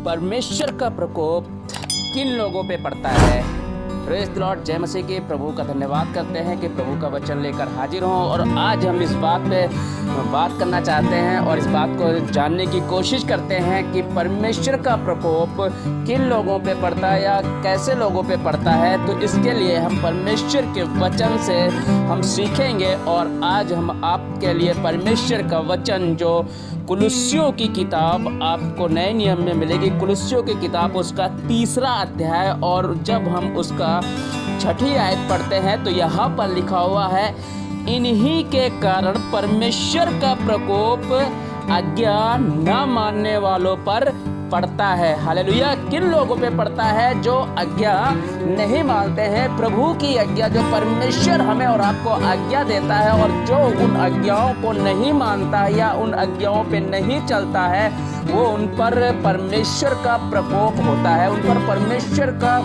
परमेश्वर का प्रकोप किन लोगों पे पड़ता है। प्रेज़ द लॉर्ड, जय मसीह के। प्रभु का धन्यवाद करते हैं कि प्रभु का वचन लेकर हाजिर हों और आज हम इस बात पे बात करना चाहते हैं और इस बात को जानने की कोशिश करते हैं कि परमेश्वर का प्रकोप किन लोगों पे पड़ता है या कैसे लोगों पे पड़ता है। तो इसके लिए हम परमेश्वर के वचन से हम सीखेंगे और आज हम आपके लिए परमेश्वर का वचन जो कुलुस्सियों की किताब आपको नए नियम में मिलेगी, कुलुस्सियों की किताब उसका 3रा अध्याय, और जब हम उसका 6ठी आयत पढ़ते हैं तो यहाँ पर लिखा हुआ है, इन्हीं के कारण परमेश्वर का प्रकोप आज्ञा न मानने वालों पर पड़ता है। हालेलुया। किन लोगों पे पड़ता है? जो आज्ञा नहीं मानते हैं, प्रभु की आज्ञा जो परमेश्वर हमें और आपको आज्ञा देता है, और जो उन आज्ञाओं को नहीं मानता या उन आज्ञाओं पे नहीं चलता है, वो उन पर परमेश्वर का प्रकोप होता है, उन पर परमेश्वर का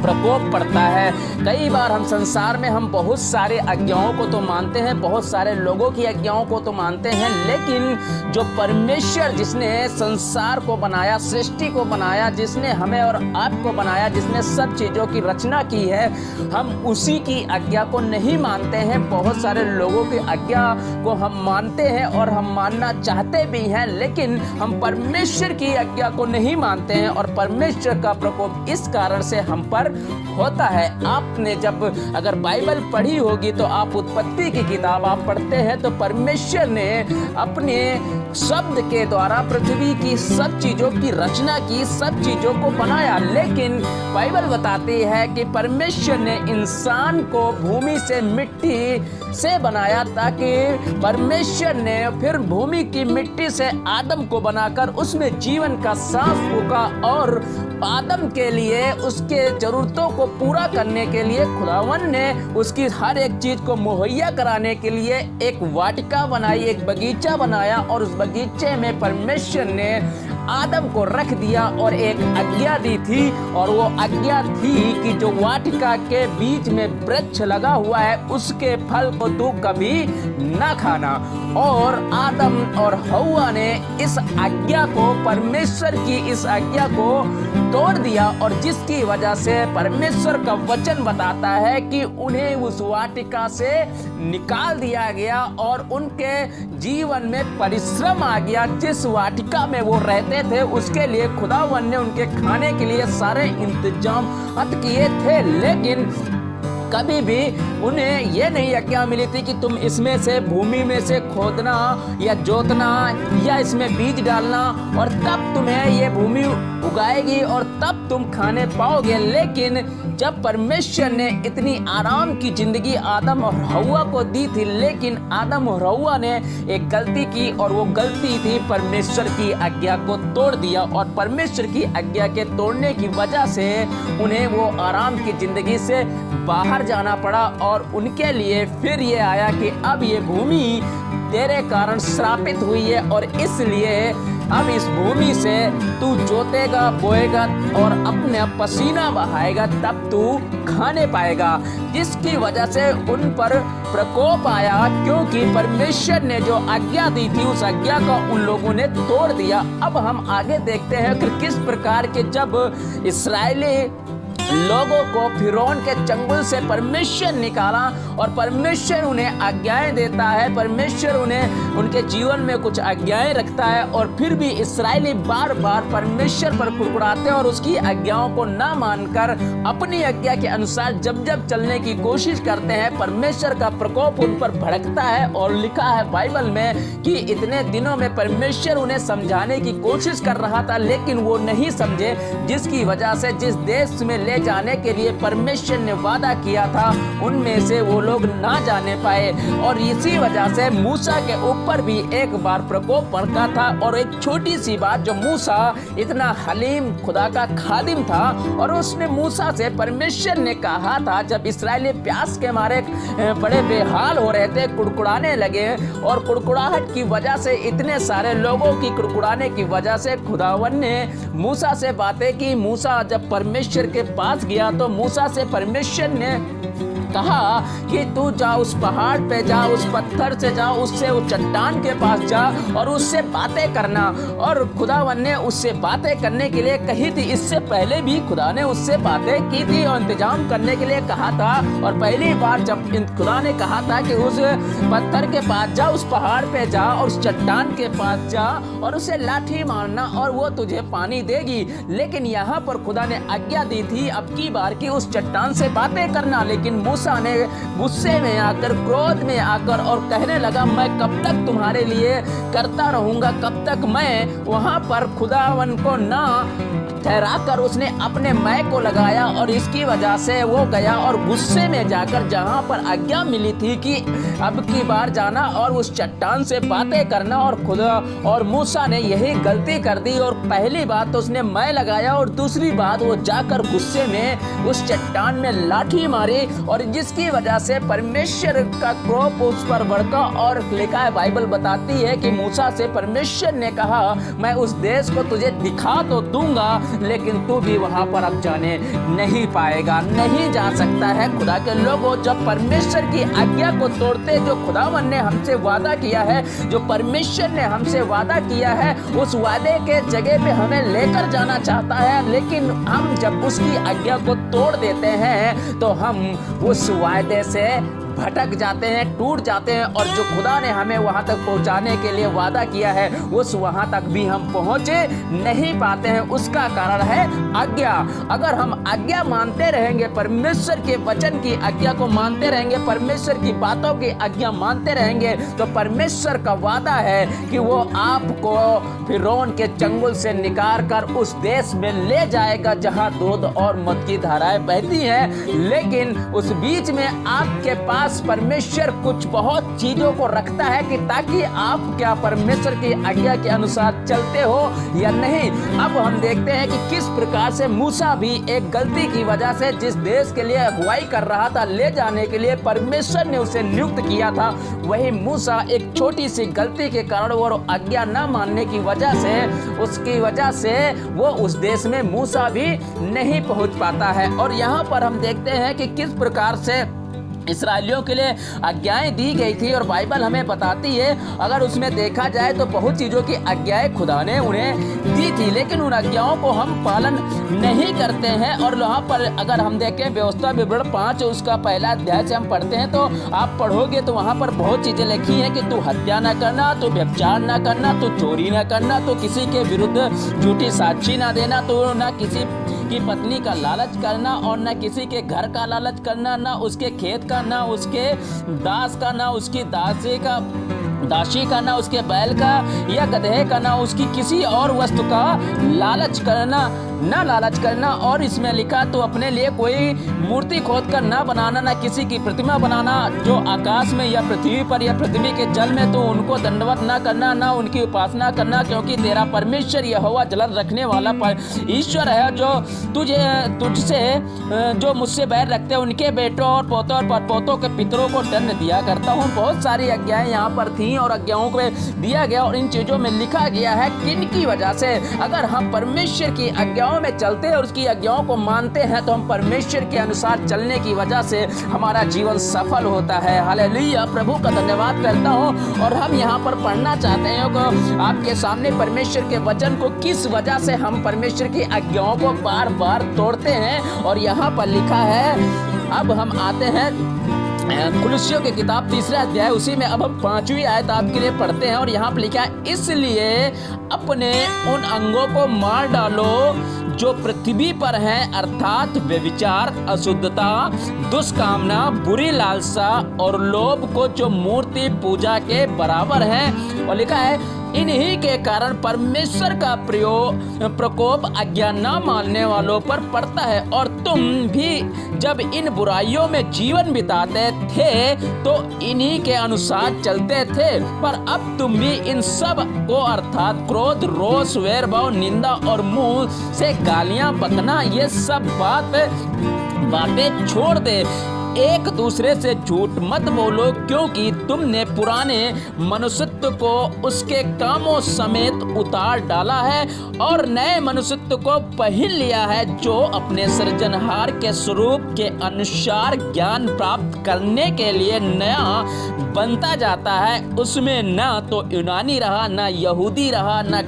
प्रकोप पड़ता है। कई बार हम संसार में हम बहुत सारे आज्ञाओं को तो मानते हैं, बहुत सारे लोगों की आज्ञाओं को तो मानते हैं, लेकिन जो परमेश्वर जिसने संसार को बनाया, सृष्टि को बनाया, जिसने हमें और आपको बनाया, जिसने सब चीज़ों की रचना की है, हम उसी की आज्ञा को नहीं मानते हैं। बहुत सारे लोगों की आज्ञा को हम मानते हैं और हम मानना चाहते भी हैं, लेकिन हम परमेश्वर की आज्ञा को नहीं मानते हैं और परमेश्वर का प्रकोप इस कारण से हम पर होता है। आपने जब अगर बाइबल पढ़ी होगी तो आप उत्पत्ति की किताब आप पढ़ते हैं तो परमेश्वर ने अपने शब्द के द्वारा पृथ्वी की सब चीजों की रचना की, सब चीजों को बनाया, लेकिन बाइबल बताती है कि परमेश्वर ने इंसान को भूमि से, मिट्टी से बनाया, ताकि परमेश्वर ने फिर भूमि की मिट्टी से आदम को बनाकर उसमें जीवन का सांस फूंका और आदम के लिए उसके जरूरतों को पूरा करने के लिए खुदावन ने उसकी हर एक चीज को मुहैया कराने के लिए एक वाटिका बनाई, एक बगीचा बनाया, और उस बगीचे में परमेश्वर ने आदम को रख दिया और एक आज्ञा दी थी, और वो आज्ञा थी कि जो वाटिका के बीच में वृक्ष लगा हुआ है उसके फल को तू कभी न खाना। और आदम और हव्वा ने इस आज्ञा को, परमेश्वर की इस आज्ञा को तोड़ दिया, और जिसकी वजह से परमेश्वर का वचन बताता है कि उन्हें उस वाटिका से निकाल दिया गया और उनके जीवन में परिश्रम आ गया। जिस वाटिका में वो रहते थे उसके लिए खुदावन ने उनके खाने के लिए सारे इंतजाम किए थे, लेकिन कभी भी उन्हें ये नहीं आज्ञा मिली थी कि तुम इसमें से, भूमि में से खोदना या जोतना या इसमें बीज डालना और तब तुम्हें ये भूमि उगाएगी और तब तुम खाने पाओगे। लेकिन जब परमेश्वर ने इतनी आराम की जिंदगी आदम और हव्वा को दी थी, लेकिन आदम और हव्वा ने एक गलती की, और वो गलती थी परमेश्वर की आज्ञा को तोड़ दिया, और परमेश्वर की आज्ञा के तोड़ने की वजह से उन्हें वो आराम की जिंदगी से बाहर जाना पड़ा, और उनके लिए फिर ये आया कि अब ये भूमि तेरे कारण श्रापित हुई है, और इसलिए अब इस भूमि से तू जोतेगा, बोएगा और अपने पसीना बहाएगा, तब तू खाने पाएगा। जिसकी वजह से उन पर प्रकोप आया, क्योंकि परमेश्वर ने जो आज्ञा दी थी उस आज्ञा का उन लोगों ने तोड़ दिया। अब हम आगे देखते हैं कि किस प्रकार के जब इस्राएली लोगों को फिरौन के चंगुल से परमेश्वर निकाला और परमेश्वर उन्हें आज्ञाएं देता है, परमेश्वर उन्हें उनके जीवन में कुछ आज्ञाएं रखता है, और फिर भी इस्राएली बार बार परमेश्वर पर कुड़कुड़ाते हैं और उसकी आज्ञाओं को ना मानकर अपनी आज्ञा के अनुसार जब जब चलने की कोशिश करते हैं, परमेश्वर का प्रकोप उन पर भड़कता है। और लिखा है बाइबल में कि इतने दिनों में परमेश्वर उन्हें समझाने की कोशिश कर रहा था, लेकिन वो नहीं समझे, जिसकी वजह से जिस देश में ले जाने के लिए परमेश्वर ने वादा किया था उनमें से वो लोग ना जाने पाए, और इसी वजह से मूसा के ऊपर भी एक बार प्रकोप भड़का था। और एक छोटी सी बात, जो मूसा इतना हलीम खुदा का खादिम था, और उसने मूसा से परमेश्वर ने कहा था, जब इस्राएली प्यास के मारे बड़े बेहाल हो रहे थे, कुड़कुड़ाने लगे, और कुड़कुड़ाहट की वजह से, इतने सारे लोगों की कुड़कुड़ाने की वजह से खुदावन ने मूसा से बातें की। मूसा जब परमेश्वर के पास गया तो मूसा से परमेश्वर ने कहा कि तू जा उस पहाड़ पे जा, उस पत्थर से जा, उससे उस चट्टान के पास जा और उससे बातें करना। और खुदावन ने उससे बातें करने के लिए कही थी। इससे पहले भी खुदा ने उससे बातें की थी और इंतजाम करने के लिए कहा था। और पहली बार जब खुदा ने कहा था कि उस पत्थर के पास जा, उस पहाड़ पे जा और उस चट्टान के पास जा और उसे लाठी मारना और वो तुझे पानी देगी। लेकिन यहाँ पर खुदा ने आज्ञा दी थी अब की बार की उस चट्टान से बातें करना। लेकिन मूसा ने गुस्से में आकर, क्रोध में आकर और कहने लगा, मैं कब तक तुम्हारे लिए करता रहूंगा, कब तक मैं वहां पर खुदावन को ना ठहरा कर उसने अपने मैं को लगाया। और इसकी वजह से वो गया और गुस्से में जाकर जहां पर आज्ञा मिली थी कि अब की बार जाना और उस चट्टान से बातें करना, और खुदा और मूसा ने यही गलती कर दी। और पहली बात तो उसने मैं लगाया और दूसरी बात वो जाकर गुस्से में उस चट्टान में लाठी मारी, और जिसकी वजह से परमेश्वर का क्रोध उस पर भड़का। और लिखा है, बाइबल बताती है कि मूसा से परमेश्वर ने कहा, मैं उस देश को तुझे दिखा तो दूंगा लेकिन तू भी वहां पर अब जाने नहीं पाएगा, नहीं जा सकता है। खुदा के लोगों, जब परमेश्वर की आज्ञा को तोड़ते, जो खुदावन ने हमसे वादा किया है, जो परमेश्वर ने हमसे वादा किया है, उस वादे के जगह पे हमें लेकर जाना चाहता है, लेकिन हम जब उसकी आज्ञा को तोड़ देते हैं तो हम उस वादे से भटक जाते हैं, टूट जाते हैं। और जो खुदा ने हमें वहां तक पहुंचाने के लिए वादा किया है, उस वहां तक भी हम पहुंचे नहीं पाते हैं। उसका कारण है आज्ञा। अगर हम आज्ञा मानते रहेंगे, परमेश्वर के वचन की आज्ञा को मानते रहेंगे, परमेश्वर की बातों की आज्ञा मानते रहेंगे, तो परमेश्वर का वादा है कि वो आपको फिरौन के चंगुल से निकाल कर उस देश में ले जाएगा जहां दूध और मद की धाराएं बहती हैं। लेकिन उस बीच में आपके पास परमेश्वर कुछ बहुत चीजों को रखता है कि ताकि आप क्या परमेश्वर की आज्ञा के अनुसार चलते हो या नहीं। अब हम देखते हैं कि किस प्रकार से मूसा भी एक गलती की वजह से जिस देश के लिए अगुवाई कर रहा था, ले जाने के लिए परमेश्वर ने उसे नियुक्त किया था, वही मूसा एक छोटी सी गलती के कारण वो आज्ञा न मानने की वजह से, उसकी वजह से वो उस देश में मूसा भी नहीं पहुंच पाता है। और यहाँ पर हम देखते हैं कि किस प्रकार से इस्राएलियों के लिए आज्ञाएं दी गई थी। और बाइबल हमें बताती है, अगर उसमें देखा जाए तो बहुत चीज़ों की आज्ञाएं खुदा ने उन्हें दी थी, लेकिन उन आज्ञाओं को हम पालन नहीं करते हैं। और यहाँ पर अगर हम देखें व्यवस्था विवरण 5 उसका पहला अध्याय से हम पढ़ते हैं, तो आप पढ़ोगे तो वहाँ पर बहुत चीज़ें लिखी हैं कि तू हत्या न करना, तू व्यभिचार न करना, तू चोरी न करना, तू किसी के विरुद्ध झूठी साक्षी न देना, तो न किसी की पत्नी का लालच करना और न किसी के घर का लालच करना, न उसके खेत का, ना उसके दास का, ना उसकी दासी का, ना उसके बैल का या गधे का, ना उसकी किसी और वस्तु का लालच करना, ना लालच करना। और इसमें लिखा, तो अपने लिए कोई मूर्ति खोद कर ना बनाना, ना किसी की प्रतिमा बनाना जो आकाश में या पृथ्वी पर या पृथ्वी के जल में, तो उनको दंडवत ना करना, ना उनकी उपासना करना, क्योंकि तेरा परमेश्वर यहोवा जलन रखने वाला ईश्वर है, जो तुझसे जो मुझसे बैर रखते हैं उनके बेटों और पोतों और परपोतों के पितरों को दंड दिया करता हूँ। बहुत सारी आज्ञाएं यहाँ पर थी और आज्ञाओं को दिया गया, और इन चीजों में लिखा गया है किन की वजह से अगर हम परमेश्वर की आज्ञाओं में चलते हैं और उसकी आज्ञाओं को मानते हैं, तो हम परमेश्वर के अनुसार चलने की वजह से हमारा जीवन सफल होता है। हालेलुया, प्रभु का धन्यवाद करता हूँ। और हम यहाँ पर पढ़ना चाहते हैं कि आपके सामने परमेश्वर के वचन को किस वजह से हम परमेश्वर की आज्ञाओं को बार बार तोड़ते हैं। और यहाँ पर लिखा है, अब हम आते हैं कुलुस्सियों की किताब 3 अध्याय, उसी में अब हम 5वीं आयत आपके लिए पढ़ते हैं। और यहाँ पर लिखा है, इसलिए अपने उन अंगों को मार डालो जो पृथ्वी पर हैं, अर्थात व्यभिचार, अशुद्धता, दुष्कामना, बुरी लालसा और लोभ को, जो मूर्ति पूजा के बराबर है। और लिखा है, इन्हीं के कारण परमेश्वर का प्रकोप आज्ञा न मानने वालों पर पड़ता है। और तुम भी जब इन बुराइयों में जीवन बिताते थे तो इन्हीं के अनुसार चलते थे, पर अब तुम भी इन सब को अर्थात क्रोध, रोष, वैर भाव, निंदा और मुंह से गालियां बकना, ये सब बातें छोड़ दे। एक दूसरे से झूठ मत बोलो, क्योंकि तुमने पुराने मनुष्यत्व को उसके कामों समेत उतार डाला है और नए मनुष्यत्व को पहन लिया है, जो अपने सृजनहार के स्वरूप के अनुसार ज्ञान प्राप्त करने के लिए नया बनता जाता है। उसमें न तो यूनानी रहा, न यहूदी रहा, न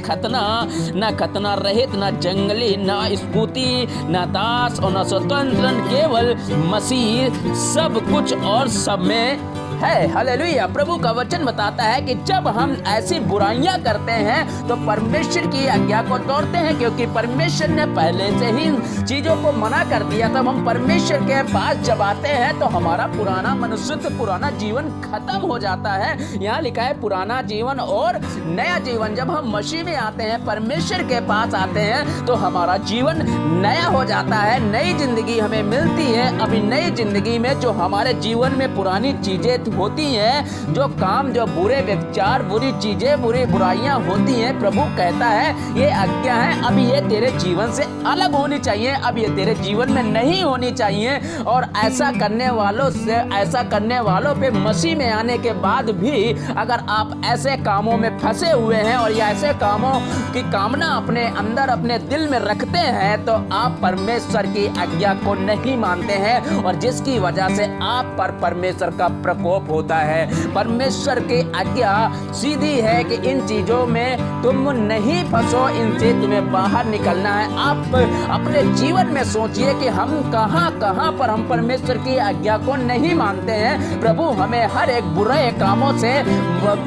खतना रहित, न जंगली, न स्कूती, न दास और न स्वतंत्र, केवल मसीह सब कुछ और सब में है। हालेलुया। प्रभु का वचन बताता है कि जब हम ऐसी बुराइयां करते हैं तो परमेश्वर की आज्ञा को तोड़ते हैं, क्योंकि परमेश्वर ने पहले से ही चीजों को मना कर दिया। तब हम परमेश्वर के पास जब आते हैं तो हमारा पुराना मनुष्यत्व, पुराना जीवन खत्म हो जाता है। यहाँ लिखा है पुराना जीवन और नया जीवन। जब हम मसीह में आते हैं, परमेश्वर के पास आते हैं, तो हमारा जीवन नया हो जाता है, नई जिंदगी हमें मिलती है। अभी नई जिंदगी में जो हमारे जीवन में पुरानी चीजें होती हैं, जो काम, जो बुरे विचार, बुरी चीजें, बुरी बुराइयां होती हैं, प्रभु कहता है ये आज्ञा है, अब ये तेरे जीवन से अलग होनी चाहिए, अब ये तेरे जीवन में नहीं होनी चाहिए। और ऐसा करने वालों पे मसीह में आने के बाद भी अगर आप ऐसे कामों में फंसे हुए हैं और या ऐसे कामों की कामना अपने अंदर, अपने दिल में रखते हैं, तो आप परमेश्वर की आज्ञा को नहीं मानते हैं, और जिसकी वजह से आप पर परमेश्वर का प्रकोप होता है। परमेश्वर की आज्ञा सीधी है कि इन चीजों में तुम नहीं फंसो, इनसे तुम्हें बाहर निकलना है। आप अपने जीवन में सोचिए कि हम कहां पर हम परमेश्वर की आज्ञा को नहीं मानते हैं। प्रभु हमें हर एक बुरे कामों से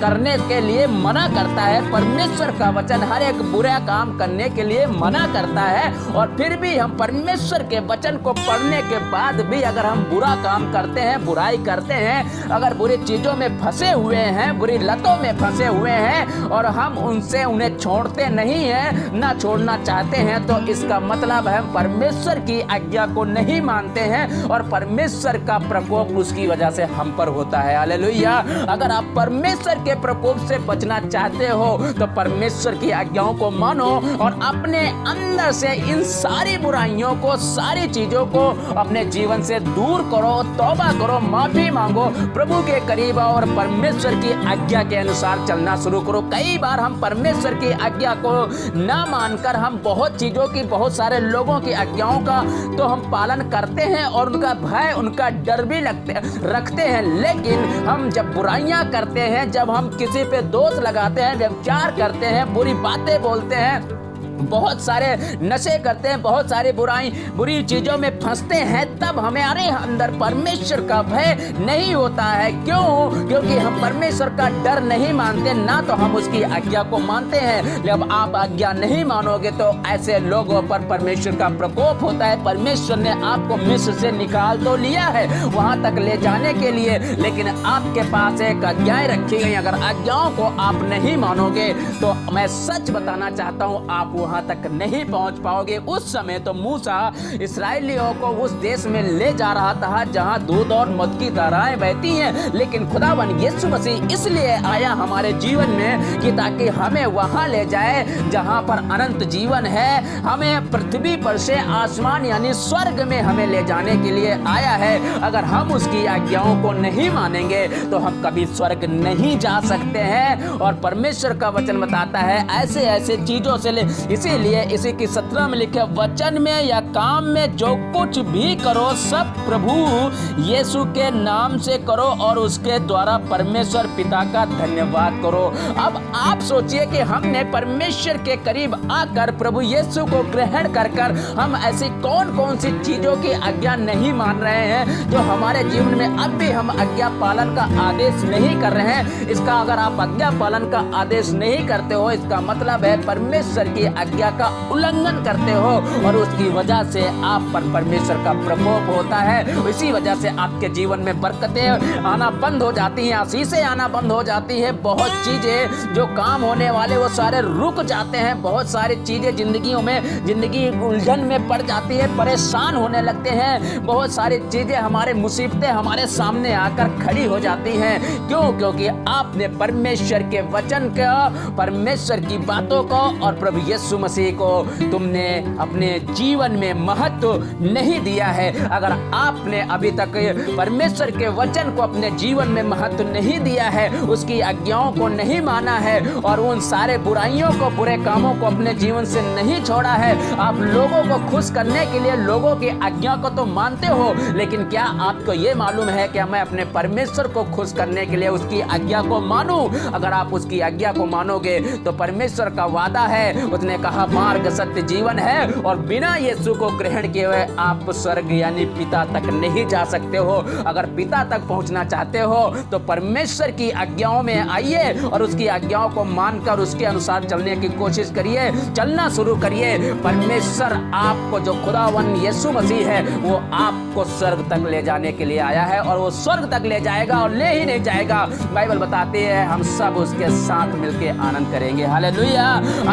करने के लिए मना करता है। परमेश्वर का वचन हर एक बुरा काम करने के लिए मना करता है, और फिर भी हम परमेश्वर के वचन को पढ़ने के बाद भी अगर हम बुरा काम करते हैं, बुराई करते हैं, अगर बुरी चीजों में फंसे हुए हैं, बुरी लतों में फंसे हुए हैं, और हम उन्हें छोड़ते नहीं हैं, ना छोड़ना चाहते हैं, तो इसका मतलब है हम परमेश्वर की आज्ञा को नहीं मानते हैं, और परमेश्वर का प्रकोप उसकी वजह से हम पर होता है। हालेलुया। अगर आप परमेश्वर के प्रकोप से बचना चाहते हो तो परमेश्वर की आज्ञाओं को मानो और अपने अंदर से इन सारी बुराइयों को, सारी चीजों को अपने जीवन से दूर करो, तौबा करो, माफी मांगो, प्रभु के करीब आओ और परमेश्वर की आज्ञा के अनुसार चलना शुरू करो। कई बार हम परमेश्वर की आज्ञा को ना मानकर हम बहुत चीजों की, बहुत सारे लोगों की आज्ञाओं का तो हम पालन करते हैं और उनका भय, उनका डर भी रखते हैं, लेकिन हम जब बुराइयां करते हैं, जब हम किसी पे दोष लगाते हैं, व्यभिचार करते हैं, बुरी बातें बोलते हैं, बहुत सारे नशे करते हैं, बहुत सारी बुरी चीजों में फंसते हैं, तब हमारे अंदर परमेश्वर का भय नहीं होता है। क्यों? क्योंकि हम परमेश्वर का डर नहीं मानते, ना तो हम उसकी आज्ञा को मानते हैं। जब आप आज्ञा नहीं मानोगे तो ऐसे लोगों पर परमेश्वर का प्रकोप होता है। परमेश्वर ने आपको मिस्र से निकाल तो लिया है वहां तक ले जाने के लिए, लेकिन आपके पास एक आज्ञाएं रखी गई। अगर आज्ञाओं को आप नहीं मानोगे तो मैं सच बताना चाहता हूं, आप वहां तक नहीं पहुंच पाओगे। उस समय तो मूसा इस्राएलियों को उस देश में ले जा रहा था जहां दूध और मध की धाराएं बहती हैं, लेकिन खुदावन यीशु मसीह इसलिए आया हमारे जीवन में कि ताकि हमें वहां ले जाए जहां पर अनंत जीवन है। हमें पृथ्वी पर से आसमान यानी स्वर्ग में हमें ले जाने के लिए आया है। अगर हम उसकी आज्ञाओं को नहीं मानेंगे तो हम कभी स्वर्ग नहीं जा सकते हैं। और परमेश्वर का वचन बताता है ऐसे ऐसे चीजों से इसीलिए इसी की 17 में लिखे, वचन में या काम में जो कुछ भी करो सब प्रभु यीशु के नाम से करो और उसके द्वारा परमेश्वर पिता का धन्यवाद करो। अब आप सोचिए कि हमने परमेश्वर के करीब आकर प्रभु यीशु को ग्रहण कर हम ऐसी कौन कौन सी चीजों की आज्ञा नहीं मान रहे हैं जो हमारे जीवन में अब भी हम आज्ञा पालन का आदेश नहीं कर रहे हैं। इसका अगर आप आज्ञा पालन का आदेश नहीं करते हो, इसका मतलब है परमेश्वर की आज्ञा का उल्लंघन करते हो और उसकी वजह से आप पर परमेश्वर का प्रकोप होता है। इसी वजह से आपके जीवन में बरकतें आना बंद हो जाती हैं, आशीषें आना बंद हो जाती है। बहुत चीजें जो काम होने वाले वो सारे रुक जाते हैं। बहुत सारी चीजें जिंदगियों में, जिंदगी उलझन में पड़ जाती है, परेशान होने लगते हैं। बहुत सारी चीजें, हमारे मुसीबतें हमारे सामने आकर खड़ी हो जाती हैं। क्यों? क्योंकि आपने परमेश्वर के वचन का, परमेश्वर की बातों को और प्रभु यीशु यीशु मसीह को तुमने अपने जीवन में महत्व नहीं दिया है, अगर आपने अभी तक परमेश्वर के वचन को अपने जीवन में महत्व नहीं दिया है, उसकी आज्ञाओं को नहीं माना है और उन सारे बुराइयों को, बुरे कामों को अपने जीवन से नहीं छोड़ा है, आप लोगों को खुश करने के लिए लोगों की आज्ञा को तो मानते हो, लेकिन क्या आपको यह मालूम है कि मैं अपने परमेश्वर को खुश करने के लिए उसकी आज्ञा को मानूं? अगर आप उसकी आज्ञा को मानोगे तो परमेश्वर का वादा है, उसने कहा मार्ग सत्य जीवन है और बिना यीशु को ग्रहण किए हुए आप स्वर्ग यानी पिता तक नहीं जा सकते हो। अगर पिता तक पहुंचना चाहते हो तो परमेश्वर की आज्ञाओं में आइए और उसकी आज्ञाओं को मानकर उसके अनुसार चलने की कोशिश करिए, चलना शुरू करिए। परमेश्वर आपको, जो खुदावन यीशु मसीह है, वो आपको स्वर्ग तक ले जाने के लिए आया है और वो स्वर्ग तक ले जाएगा और ले ही नहीं जाएगा। बाइबल बताती है हम सब उसके साथ मिलके आनंद करेंगे। हालेलुया।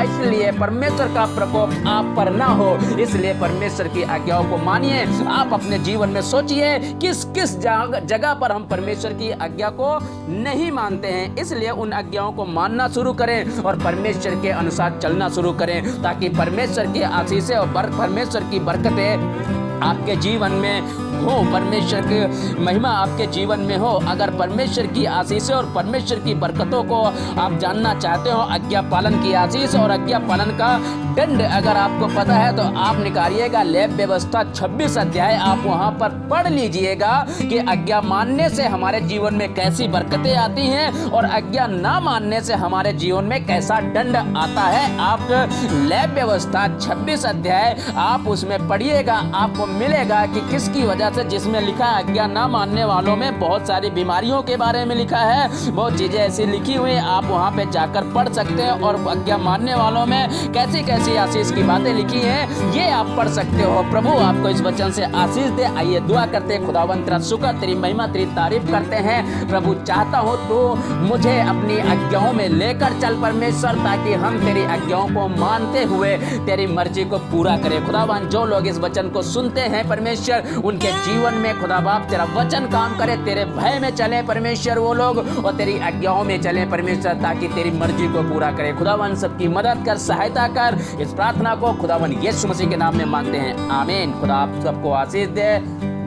इसलिए परमेश्वर का प्रकोप आप पर ना हो, इसलिए परमेश्वर की आज्ञाओं को मानिए। आप अपने जीवन में सोचिए किस किस जगह पर हम परमेश्वर की आज्ञा को नहीं मानते हैं, इसलिए उन आज्ञाओं को मानना शुरू करें और परमेश्वर के अनुसार चलना शुरू करें, ताकि परमेश्वर की आशीषें और परमेश्वर की बरकतें आपके जीवन में हो, परमेश्वर की महिमा आपके जीवन में हो। अगर परमेश्वर की आशीषें और परमेश्वर की बरकतों को आप जानना चाहते हो, आज्ञा पालन की आशीष और आज्ञा पालन का दंड अगर आपको पता है, तो आप निकालिएगा लेव व्यवस्था 26 अध्याय, आप वहां पर पढ़ लीजिएगा कि आज्ञा मानने से हमारे जीवन में कैसी बरकतें आती हैं और आज्ञा ना मानने से हमारे जीवन में कैसा दंड आता है। आप लेव व्यवस्था 26 अध्याय आप उसमें पढ़िएगा, आपको मिलेगा कि किसकी वजह से, जिसमें लिखा है आज्ञा ना मानने वालों में बहुत सारी बीमारियों के बारे में लिखा है, बहुत चीजें ऐसी लिखी हुई, आप वहां पे जाकर पढ़ सकते हैं। और आज्ञा मानने वालों में कैसी कैसी आशीष की बातें लिखी हैं, ये आप पढ़ सकते हो। प्रभु आपको इस वचन से आशीष दे। आइए दुआ करते हैं। खुदावंत तेरा शुक्र, तेरी महिमा, तेरी तारीफ करते हैं। प्रभु चाहता हो तो मुझे अपनी आज्ञाओं में लेकर चल परमेश्वर, ताकि हम तेरी आज्ञाओं को मानते हुए तेरी मर्जी को पूरा करें। खुदावन जो लोग इस वचन को सुनते हैं परमेश्वर, उनके जीवन में खुदा बाप तेरा वचन काम करे, तेरे भय में चले परमेश्वर वो लोग, और तेरी आज्ञाओं में चले परमेश्वर, ताकि तेरी मर्जी को पूरा करे। खुदावन सबकी मदद कर, सहायता कर। इस प्रार्थना को खुदावन यीशु मसीह के नाम में मांगते हैं, आमीन। खुदा आप सबको आशीष दे।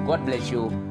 God bless you.